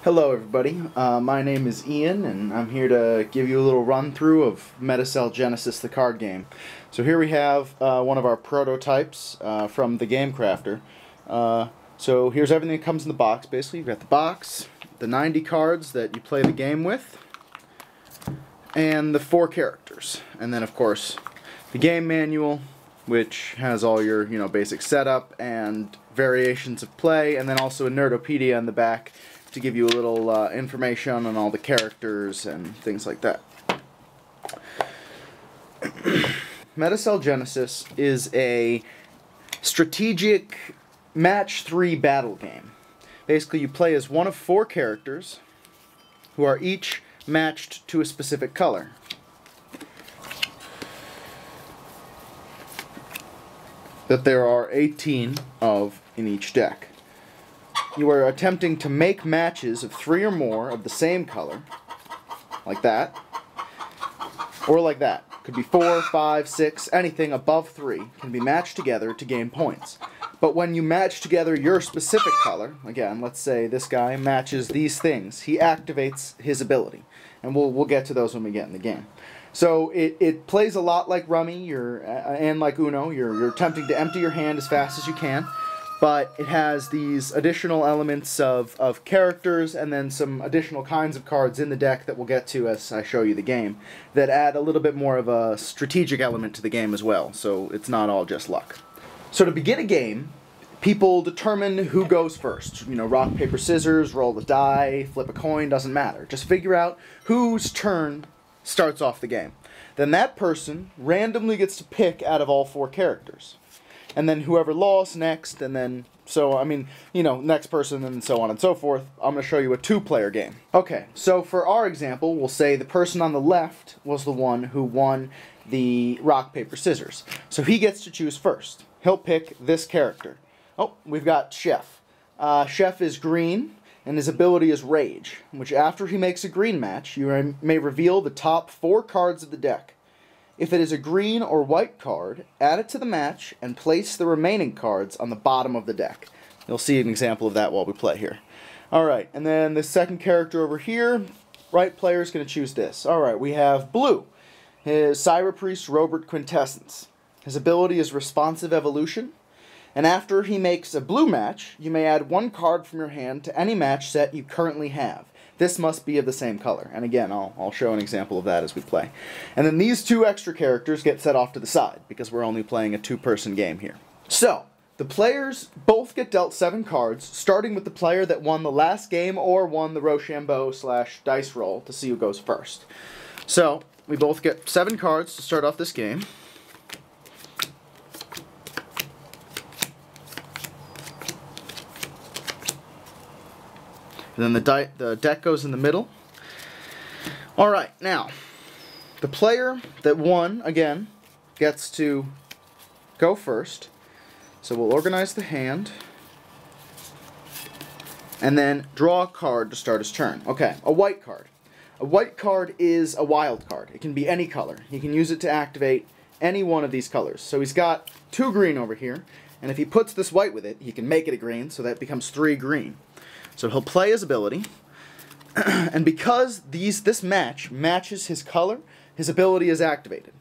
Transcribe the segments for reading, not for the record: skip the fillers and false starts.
Hello everybody, my name is Ian and I'm here to give you a little run through of Metacell Genesis, the card game. So here we have one of our prototypes from the Game Crafter. So here's everything that comes in the box. Basically you've got the box, the 90 cards that you play the game with, and the 4 characters. And then of course the game manual, which has all your basic setup and variations of play, and then also a Nerdopedia in the back to give you a little information on all the characters and things like that. Metacell Genesis is a strategic match 3 battle game. Basically you play as one of 4 characters who are each matched to a specific color. That there are 18 of in each deck. You are attempting to make matches of 3 or more of the same color, like that, or like that. Could be 4, 5, 6, anything above 3 can be matched together to gain points. But when you match together your specific color, again, let's say this guy matches these things, he activates his ability. And we'll get to those when we get in the game. So it plays a lot like Rummy and like Uno. You're attempting to empty your hand as fast as you can. But it has these additional elements of characters and then some additional kinds of cards in the deck that we'll get to as I show you the game that add a little bit more of a strategic element to the game as well, so it's not all just luck. So to begin a game, people determine who goes first. Rock, paper, scissors, roll the die, flip a coin, doesn't matter. Just figure out whose turn starts off the game. Then that person randomly gets to pick out of all 4 characters. And then whoever lost next, and then, next person, and so on and so forth. I'm going to show you a 2-player game. Okay, so for our example, we'll say the person on the left was the one who won the rock, paper, scissors. So he gets to choose first. He'll pick this character. Oh, we've got Chef. Chef is green, and his ability is Rage, which after he makes a green match, you may reveal the top 4 cards of the deck. If it is a green or white card, add it to the match and place the remaining cards on the bottom of the deck. You'll see an example of that while we play here. Alright, and then the second character over here, right player is going to choose this. Alright, we have Blue. His Cyber Priest Robert Quintessence. His ability is Responsive Evolution. And after he makes a blue match, you may add 1 card from your hand to any match set you currently have. This must be of the same color. And again, I'll show an example of that as we play. And then these 2 extra characters get set off to the side, because we're only playing a 2-person game here. So, the players both get dealt 7 cards, starting with the player that won the last game or won the Rochambeau/dice roll to see who goes first. So, we both get 7 cards to start off this game. And then the deck goes in the middle. Alright, now, the player that won, again, gets to go first. So we'll organize the hand. And then draw a card to start his turn. Okay, a white card. A white card is a wild card. It can be any color. He can use it to activate any one of these colors. So he's got 2 green over here. And if he puts this white with it, he can make it a green, so that becomes 3 green. So he'll play his ability, and because this match matches his color, his ability is activated.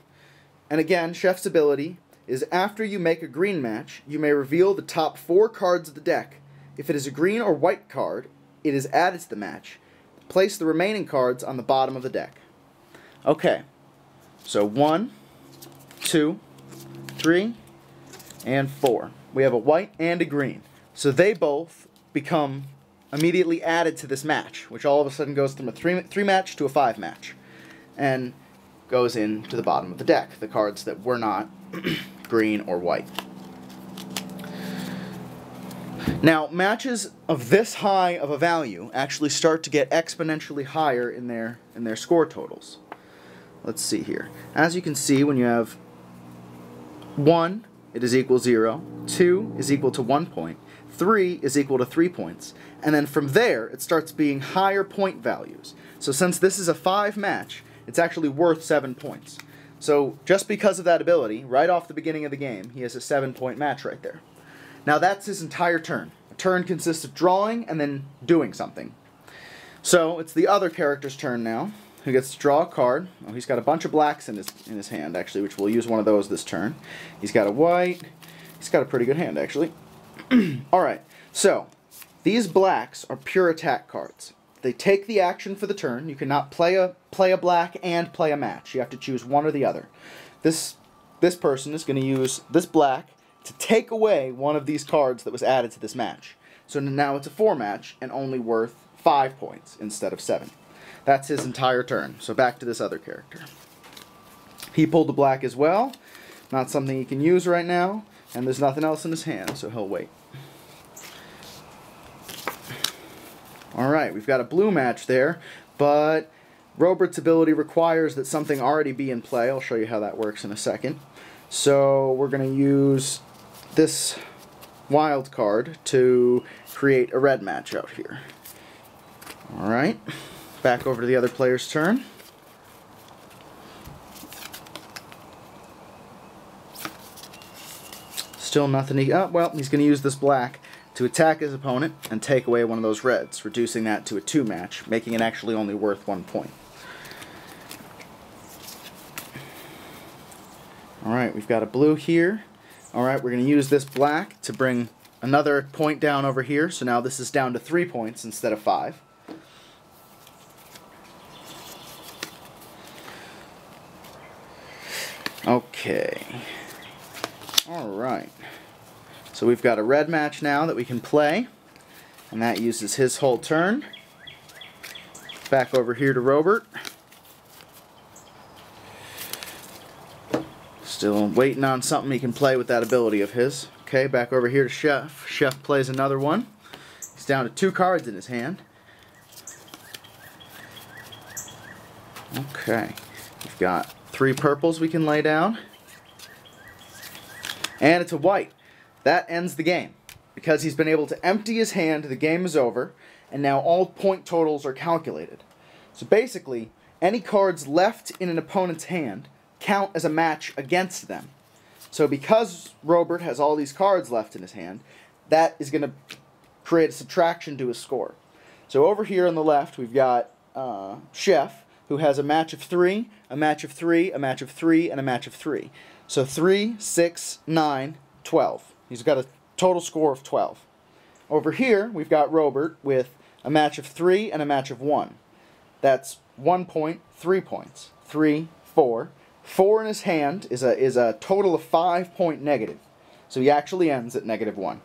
And again, Chef's ability is after you make a green match, you may reveal the top 4 cards of the deck. If it is a green or white card, it is added to the match. Place the remaining cards on the bottom of the deck. Okay, so 1, 2, 3, and 4. We have a white and a green. So they both become immediately added to this match, which all of a sudden goes from a 3 match to a 5 match, and goes into the bottom of the deck, the cards that were not green or white. Now, matches of this high of a value actually start to get exponentially higher in their score totals. Let's see here. As you can see, when you have 1, it is equal 0, 2 is equal to 1 point, 3 is equal to 3 points, and then from there it starts being higher point values. So since this is a 5 match, it's actually worth 7 points. So just because of that ability, right off the beginning of the game, he has a 7-point match right there. Now that's his entire turn. A turn consists of drawing and then doing something. So it's the other character's turn now, who gets to draw a card. Oh, he's got a bunch of blacks in his hand, actually, which we'll use one of those this turn. He's got a white. He's got a pretty good hand, actually. Alright, so these blacks are pure attack cards. They take the action for the turn. You cannot play a black and play a match. You have to choose one or the other. This person is going to use this black to take away one of these cards that was added to this match. So now it's a 4 match and only worth 5 points instead of 7. That's his entire turn. So back to this other character. He pulled the black as well. Not something he can use right now. And there's nothing else in his hand, so he'll wait. Alright, we've got a blue match there, but Robert's ability requires that something already be in play. I'll show you how that works in a second. So we're going to use this wild card to create a red match out here. Alright, back over to the other player's turn. Still nothing. Well, he's going to use this black to attack his opponent and take away one of those reds, reducing that to a 2 match, making it actually only worth 1 point. Alright, we've got a blue here. Alright, we're going to use this black to bring another point down over here, so now this is down to 3 points instead of 5. Okay. Alright. So we've got a red match now that we can play, and that uses his whole turn. Back over here to Robert. Still waiting on something he can play with that ability of his. Okay, back over here to Chef. Chef plays another one. He's down to 2 cards in his hand. Okay, we've got 3 purples we can lay down. And it's a white. That ends the game. Because he's been able to empty his hand, the game is over, and now all point totals are calculated. So basically, any cards left in an opponent's hand count as a match against them. So because Robert has all these cards left in his hand, that is going to create a subtraction to his score. So over here on the left, we've got Chef, who has a match of 3, a match of 3, a match of 3, and a match of 3. So 3, 6, 9, 12. He's got a total score of 12. Over here, we've got Robert with a match of 3 and a match of 1. That's 1 point, 3 points. 3, 4. 4 in his hand is a total of 5 point negative. So he actually ends at -1.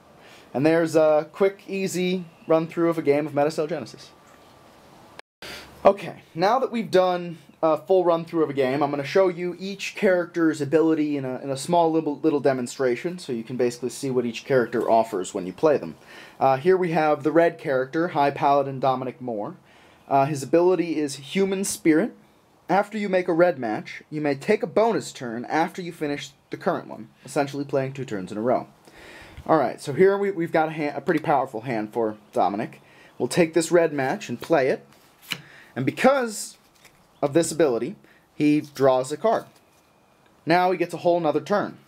And there's a quick, easy run-through of a game of Metacell Genesis. Okay, now that we've done a full run-through of a game, I'm going to show you each character's ability in a small little demonstration, so you can basically see what each character offers when you play them. Here we have the red character, High Paladin Dominic Moore. His ability is Human Spirit. After you make a red match, you may take a bonus turn after you finish the current one, essentially playing 2 turns in a row. Alright, so here we've got a pretty powerful hand for Dominic. We'll take this red match and play it. And because of this ability, he draws a card. Now he gets a whole nother turn.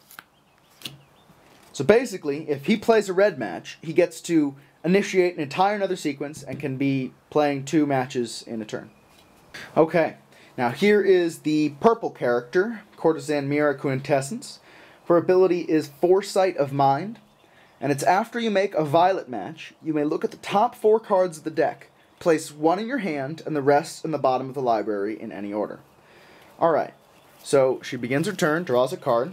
So basically, if he plays a red match, he gets to initiate an entire another sequence and can be playing 2 matches in a turn. Okay, now here is the purple character, Courtesan Mira Quintessence. Her ability is Foresight of Mind, and it's after you make a violet match, you may look at the top 4 cards of the deck. Place 1 in your hand and the rest in the bottom of the library in any order. Alright, so she begins her turn, draws a card.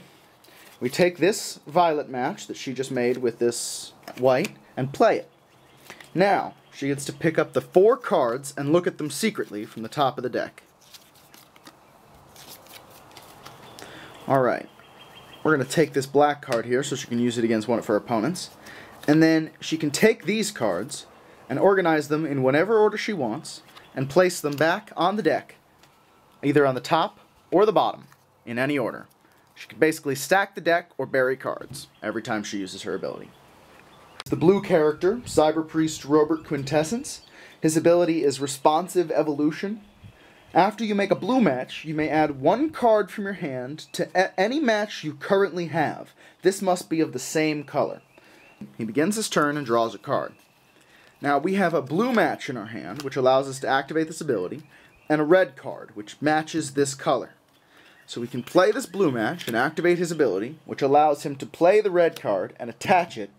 We take this violet match that she just made with this white and play it. Now, she gets to pick up the 4 cards and look at them secretly from the top of the deck. Alright, we're going to take this black card here so she can use it against one of her opponents. And then she can take these cards and organize them in whatever order she wants, and place them back on the deck, either on the top or the bottom, in any order. She can basically stack the deck or bury cards every time she uses her ability. The blue character, Cyber Priest Robert Quintessence. His ability is Responsive Evolution. After you make a blue match, you may add 1 card from your hand to any match you currently have. This must be of the same color. He begins his turn and draws a card. Now we have a blue match in our hand, which allows us to activate this ability, and a red card, which matches this color. So we can play this blue match and activate his ability, which allows him to play the red card and attach it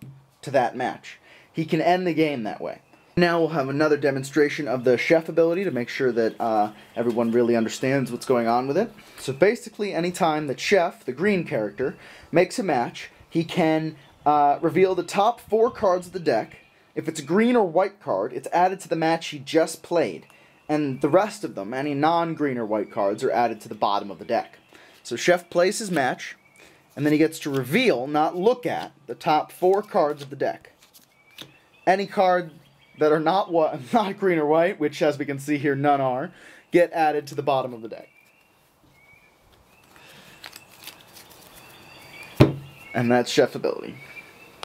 to that match. He can end the game that way. Now we'll have another demonstration of the chef ability to make sure that everyone really understands what's going on with it. So basically, anytime that Chef, the green character, makes a match, he can reveal the top 4 cards of the deck. If it's a green or white card, it's added to the match he just played. And the rest of them, any non-green or white cards, are added to the bottom of the deck. So Chef plays his match, and then he gets to reveal, not look at, the top 4 cards of the deck. Any card that are not green or white, which as we can see here none are, get added to the bottom of the deck. And that's Chef's ability.